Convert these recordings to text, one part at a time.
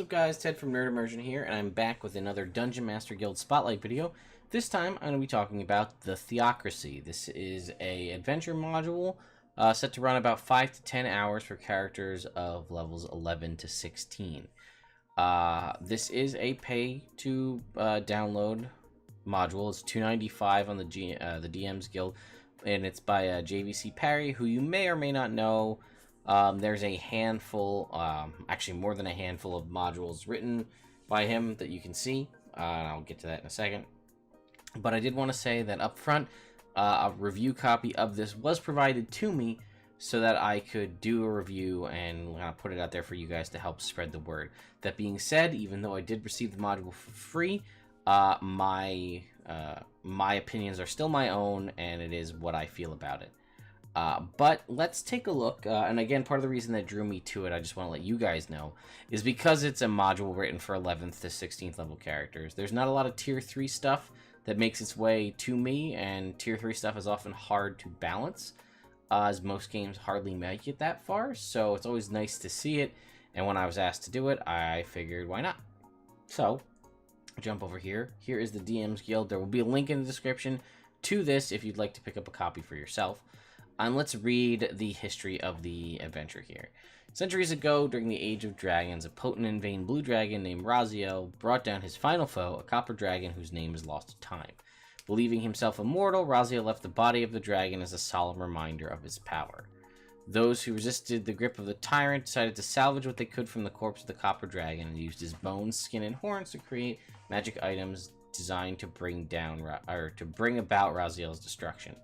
up guys, Ted from Nerd Immersion here, and I'm back with another Dungeon Master Guild Spotlight video. This time, I'm going to be talking about the Theocracy. This is a adventure module set to run about 5 to 10 hours for characters of levels 11 to 16. This is a pay-to-download module. It's $2.95 on the DM's Guild, and it's by JVC Parry, who you may or may not know. There's a handful, actually more than a handful of modules written by him that you can see. I'll get to that in a second. But I did want to say that up front, a review copy of this was provided to me so that I could do a review and put it out there for you guys to help spread the word. That being said, even though I did receive the module for free, my opinions are still my own, and it is what I feel about it. But let's take a look, and again, part of the reason that drew me to it, I just want to let you guys know, is because it's a module written for 11th to 16th level characters. There's not a lot of tier 3 stuff that makes its way to me, and tier 3 stuff is often hard to balance, as most games hardly make it that far, so it's always nice to see it, and when I was asked to do it, I figured why not. So, jump over here. Here is the DM's Guild. There will be a link in the description to this if you'd like to pick up a copy for yourself. And let's read the history of the adventure here. Centuries ago, during the Age of Dragons, a potent and vain blue dragon named Raziel brought down his final foe, a copper dragon whose name is lost to time. Believing himself immortal, Raziel left the body of the dragon as a solemn reminder of his power. Those who resisted the grip of the tyrant decided to salvage what they could from the corpse of the copper dragon and used his bones, skin, and horns to create magic items designed to bring about Raziel's destruction.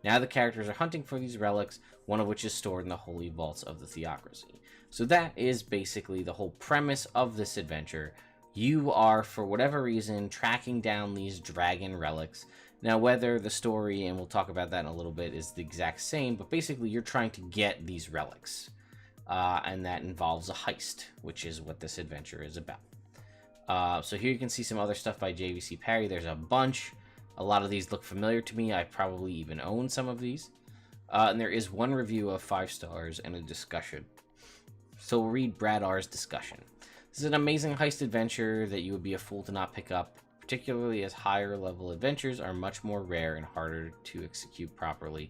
Now the characters are hunting for these relics, one of which is stored in the holy vaults of the Theocracy. So that is basically the whole premise of this adventure. You are, for whatever reason, tracking down these dragon relics. Now whether the story, and we'll talk about that in a little bit, is the exact same, but basically you're trying to get these relics. And that involves a heist, which is what this adventure is about. So here you can see some other stuff by JVC Parry. There's a bunch. A lot of these look familiar to me. I probably even own some of these. And there is one review of 5 stars and a discussion. So we'll read Brad R's discussion. This is an amazing heist adventure that you would be a fool to not pick up, particularly as higher level adventures are much more rare and harder to execute properly.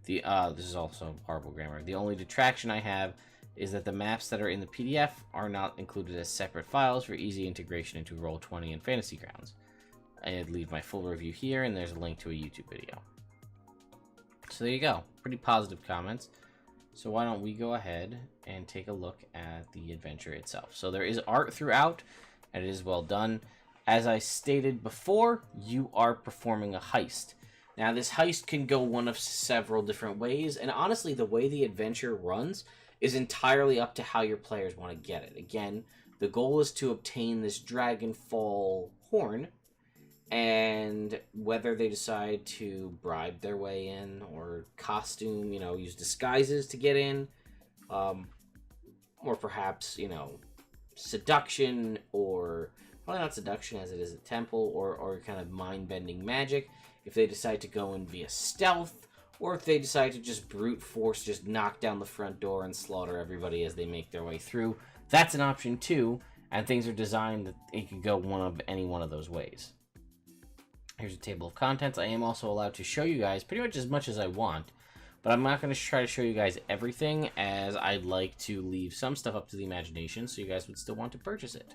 This is also horrible grammar. The only detraction I have is that the maps that are in the PDF are not included as separate files for easy integration into Roll20 and Fantasy Grounds. I'd leave my full review here, and there's a link to a YouTube video. So there you go. Pretty positive comments. So why don't we go ahead and take a look at the adventure itself. So there is art throughout, and it is well done. As I stated before, you are performing a heist. Now this heist can go one of several different ways, and honestly the way the adventure runs is entirely up to how your players want to get it. Again, the goal is to obtain this Dragonfall horn, and whether they decide to bribe their way in or costume, use disguises to get in, or perhaps, seduction, or probably not seduction as it is a temple, or kind of mind-bending magic, if they decide to go in via stealth, or if they decide to just brute force, just knock down the front door and slaughter everybody as they make their way through. That's an option too, and things are designed that it could go any one of those ways. Here's a table of contents. I am also allowed to show you guys pretty much as I want, but I'm not going to try to show you guys everything, as I'd like to leave some stuff up to the imagination so you guys would still want to purchase it.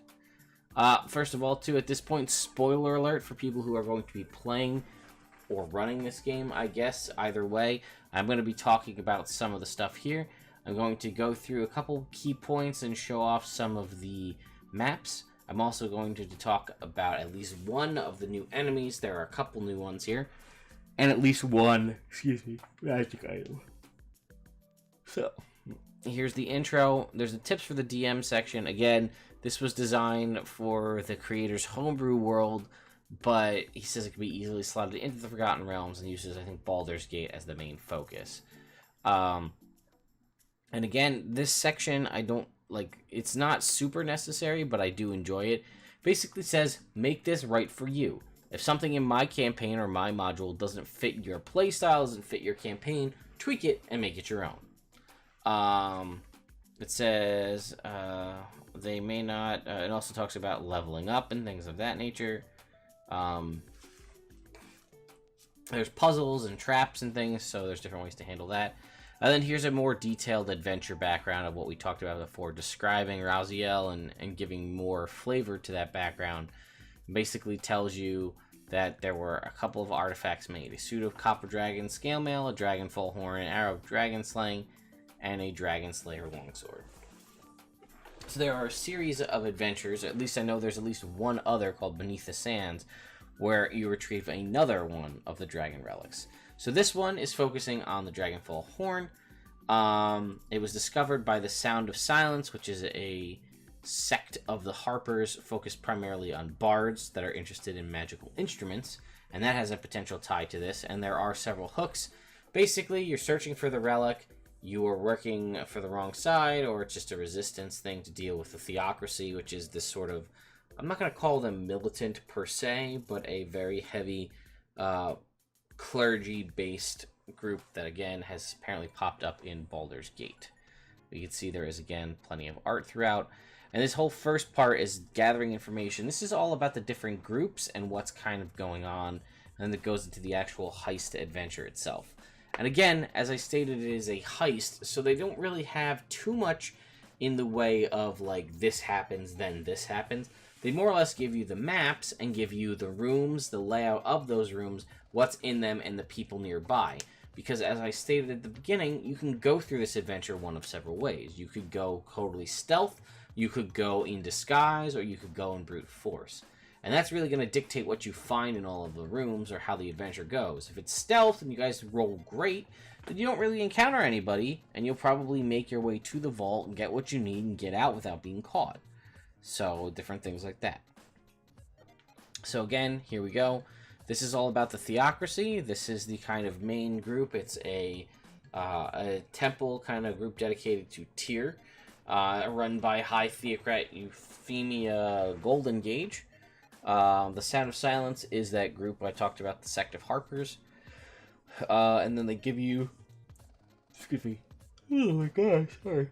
First of all, too, at this point, spoiler alert for people who are going to be playing or running this game, I guess. Either way, I'm going to be talking about some of the stuff here. I'm going to go through a couple key points and show off some of the maps. I'm also going to talk about at least one of the new enemies. There are a couple new ones here. And at least one, magic item. So, here's the intro. There's the tips for the DM section. Again, this was designed for the creator's homebrew world, but he says it can be easily slotted into the Forgotten Realms and uses, I think, Baldur's Gate as the main focus. And again, this section, it's not super necessary, but I do enjoy it. Basically says, make this right for you. If something in my campaign or my module doesn't fit your playstyle, doesn't fit your campaign, tweak it and make it your own. It says, they may not. It also talks about leveling up and things of that nature. There's puzzles and traps and things, so there's different ways to handle that. And then here's a more detailed adventure background of what we talked about before, describing Raziel and giving more flavor to that background. Basically tells you that there were a couple of artifacts made: a suit of copper dragon scale mail, a dragonfall horn, an arrow of dragon slaying, and a dragon slayer longsword. So there are a series of adventures, at least I know there's at least one other called Beneath the Sands, where you retrieve another one of the dragon relics. So this one is focusing on the dragonfall horn. It was discovered by the Sound of Silence, which is a sect of the Harpers focused primarily on bards that are interested in magical instruments, and that has a potential tie to this. And there are several hooks. Basically, you're searching for the relic, you are working for the wrong side, or it's just a resistance thing to deal with the Theocracy, which is this sort of, I'm not going to call them militant per se, but a very heavy clergy-based group that, again, has apparently popped up in Baldur's Gate. You can see there is, again, plenty of art throughout. And this whole first part is gathering information. This is all about the different groups and what's kind of going on, and then it goes into the actual heist adventure itself. And again, as I stated, it is a heist, so they don't really have too much in the way of, like, this happens, then this happens. They more or less give you the maps and give you the rooms, the layout of those rooms, what's in them, and the people nearby. Because as I stated at the beginning, you can go through this adventure one of several ways. You could go totally stealth, you could go in disguise, or you could go in brute force. And that's really going to dictate what you find in all of the rooms or how the adventure goes. If it's stealth and you guys roll great, then you don't really encounter anybody, and you'll probably make your way to the vault and get what you need and get out without being caught. So, different things like that. So again, here we go. This is all about the Theocracy. This is the kind of main group. It's a temple kind of group dedicated to Tyr, run by High Theocrat Euphemia Golden Gage. The Sound of Silence is that group I talked about, the sect of Harpers. And then they give you... Excuse me. Oh my gosh, sorry.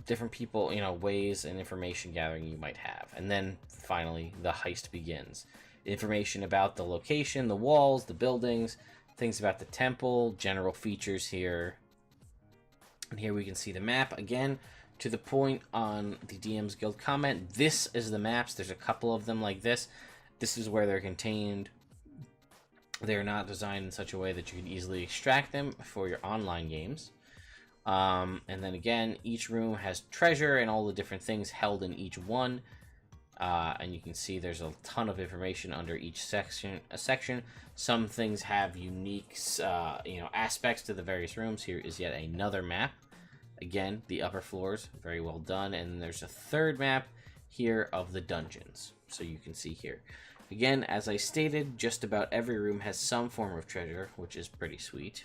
Different people, you know, ways and information gathering you might have. And then, finally, the heist begins. Information about the location, the walls, the buildings, things about the temple, general features here. And here we can see the map. Again, to the point on the DM's Guild comment, this is the maps. There's a couple of them like this. This is where they're contained. They're not designed in such a way that you can easily extract them for your online games. And then again, each room has treasure and all the different things held in each one. And you can see there's a ton of information under each section. Some things have unique, aspects to the various rooms. Here is yet another map. Again, the upper floors, very well done. And there's a third map here of the dungeons. So you can see here. Again, as I stated, just about every room has some form of treasure, which is pretty sweet.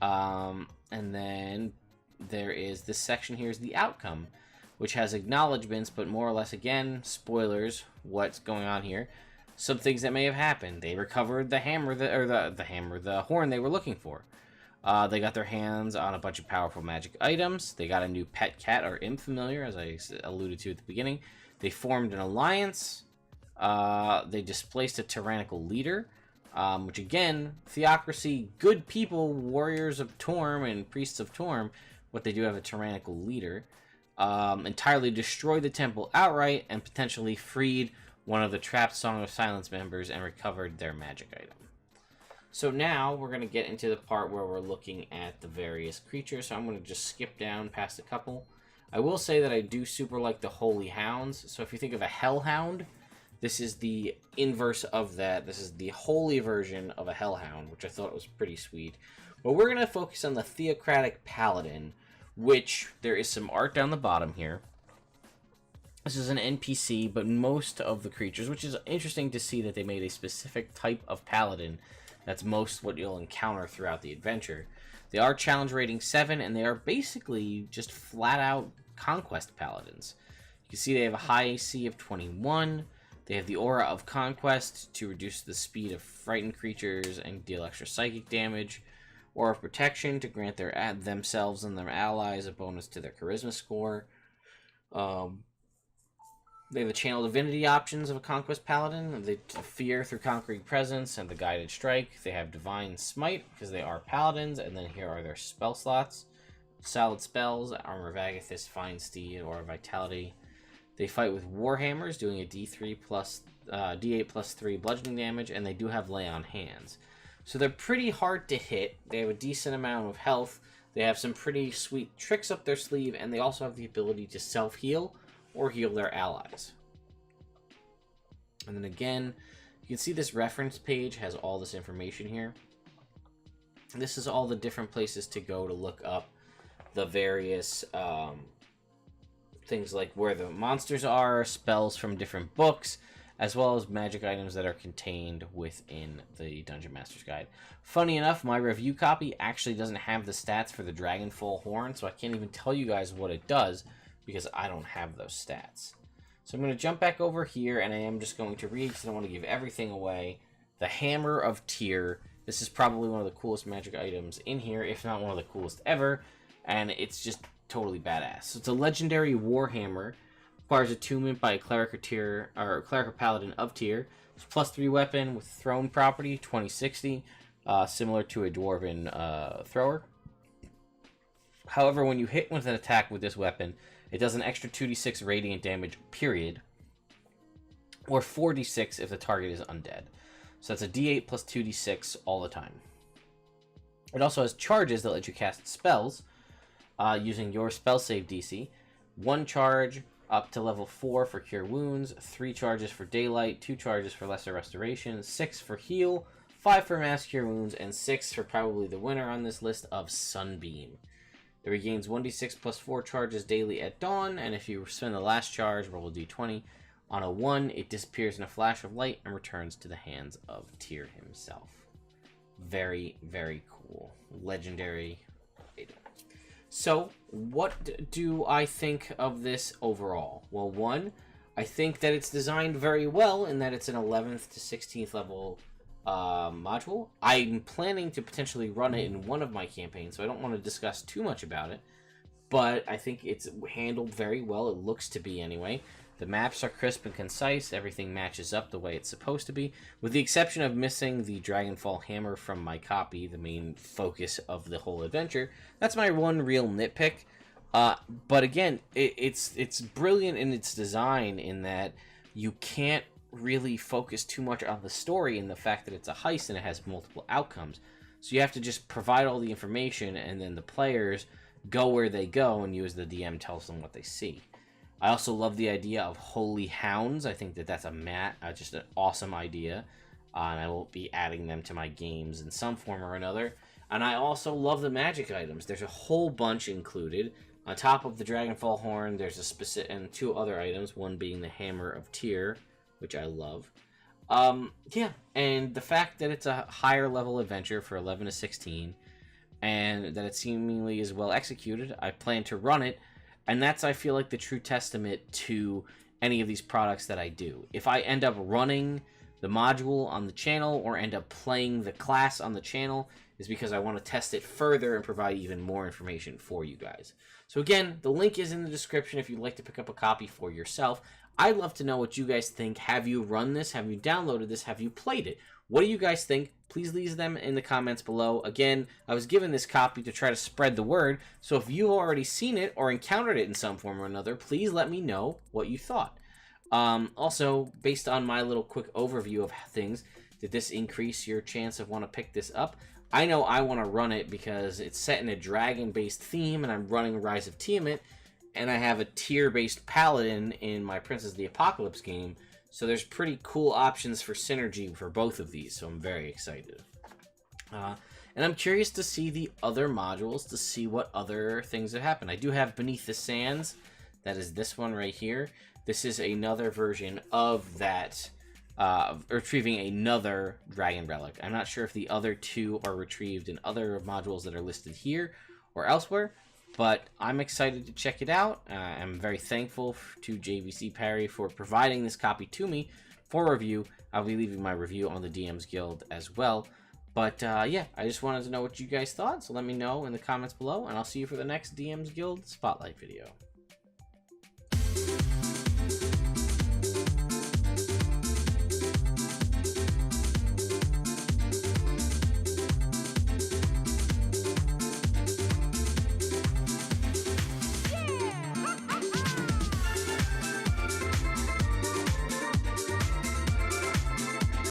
And then there is this section here is the outcome, which has acknowledgments, but more or less, again, spoilers, what's going on here. Some things that may have happened. They recovered the hammer, the horn they were looking for. They got their hands on a bunch of powerful magic items. They got a new pet cat or imp familiar, as I alluded to at the beginning. They formed an alliance. They displaced a tyrannical leader, which again, Theocracy, good people, warriors of Torm and priests of Torm, but they do have a tyrannical leader. Entirely destroyed the temple outright and potentially freed one of the trapped Song of Silence members and recovered their magic item. So now we're going to get into the part where we're looking at the various creatures. So I'm going to just skip down past a couple. I will say that I do super like the Holy Hounds. So if you think of a Hellhound, this is the inverse of that. This is the holy version of a Hellhound, which I thought was pretty sweet. But we're going to focus on the Theocratic Paladin, which there is some art down the bottom here. This is an NPC, but most of the creatures, which is interesting to see that they made a specific type of Paladin. That's most what you'll encounter throughout the adventure. They are challenge rating 7, and they are basically just flat-out conquest paladins. You can see they have a high AC of 21. They have the aura of conquest to reduce the speed of frightened creatures and deal extra psychic damage. Aura of Protection to grant themselves and their allies a bonus to their Charisma score. They have the Channel Divinity options of a Conquest Paladin, the Fear through Conquering Presence, and the Guided Strike. They have Divine Smite, because they are Paladins, and then here are their spell slots. Solid Spells, Armor of Agathis, Fine Steed, or Vitality. They fight with Warhammers, doing a D8 plus 3 bludgeoning damage, and they do have Lay on Hands. So they're pretty hard to hit. They have a decent amount of health. They have some pretty sweet tricks up their sleeve, and they also have the ability to self-heal or heal their allies. And then again, you can see this reference page has all this information here. This is all the different places to go to look up the various things like where the monsters are, spells from different books, as well as magic items that are contained within the Dungeon Master's Guide. Funny enough, my review copy actually doesn't have the stats for the Dragonfall Horn, so I can't even tell you guys what it does, because I don't have those stats. So I'm going to jump back over here, and I am just going to read, because I don't want to give everything away. The Hammer of Tyr. This is probably one of the coolest magic items in here, if not one of the coolest ever, and it's just totally badass. So it's a legendary Warhammer. Requires attunement by a Cleric or Tyr, or Cleric or Paladin of Tyr. It's +3 weapon with Throne property, 2060, similar to a Dwarven thrower. However, when you hit with an attack with this weapon, it does an extra 2d6 radiant damage, period, or 4d6 if the target is undead. So that's a d8 plus 2d6 all the time. It also has charges that let you cast spells using your spell save DC. 1 charge up to level 4 for Cure Wounds, 3 charges for Daylight, 2 charges for Lesser Restoration, 6 for Heal, 5 for Mass Cure Wounds, and 6 for probably the winner on this list of Sunbeam. It regains 1d6 plus 4 charges daily at dawn, and if you spend the last charge, roll a d20. On a 1, it disappears in a flash of light and returns to the hands of Tyr himself. Very, very cool. Legendary item. So, what do I think of this overall? Well, 1, I think that it's designed very well in that it's an 11th to 16th level module. I'm planning to potentially run it in one of my campaigns, so I don't want to discuss too much about it, but I think it's handled very well. It looks to be anyway. The maps are crisp and concise. Everything matches up the way it's supposed to be, with the exception of missing the Dragonfall Hammer from my copy, the main focus of the whole adventure. That's my one real nitpick. But again, it's brilliant in its design in that you can't really focus too much on the story and the fact that it's a heist and it has multiple outcomes. So you have to just provide all the information, and then the players go where they go, and you as the DM tells them what they see. I also love the idea of holy hounds. I think that that's just an awesome idea, and I will be adding them to my games in some form or another. And I also love the magic items. There's a whole bunch included. On top of the Dragonfall Horn, there's a specific and 2 other items, one being the Hammer of Tyr, which I love. Yeah, and the fact that it's a higher level adventure for 11 to 16, and that it seemingly is well executed, I plan to run it, and that's, I feel like, the true testament to any of these products that I do. If I end up running the module on the channel, or end up playing the class on the channel, is because I want to test it further and provide even more information for you guys. So again, the link is in the description if you'd like to pick up a copy for yourself. I'd love to know what you guys think. Have you run this? Have you downloaded this? Have you played it? What do you guys think? Please leave them in the comments below. Again, I was given this copy to try to spread the word, so if you've already seen it or encountered it in some form or another, please let me know what you thought. Also, based on my little quick overview of things, did this increase your chance of want to pick this up? I know I want to run it because it's set in a dragon-based theme, and I'm running Rise of Tiamat, and I have a tier-based paladin in my Princess of the Apocalypse game, so there's pretty cool options for synergy for both of these, so I'm very excited. And I'm curious to see the other modules, to see what other things have happened. I do have Beneath the Sands, that is this one right here. This is another version of that, retrieving another dragon relic. I'm not sure if the other 2 are retrieved in other modules that are listed here or elsewhere, but I'm excited to check it out. I'm very thankful to JVC Parry for providing this copy to me for review. I'll be leaving my review on the DM's Guild as well. But yeah, I just wanted to know what you guys thought, so let me know in the comments below, and I'll see you for the next DM's Guild Spotlight video.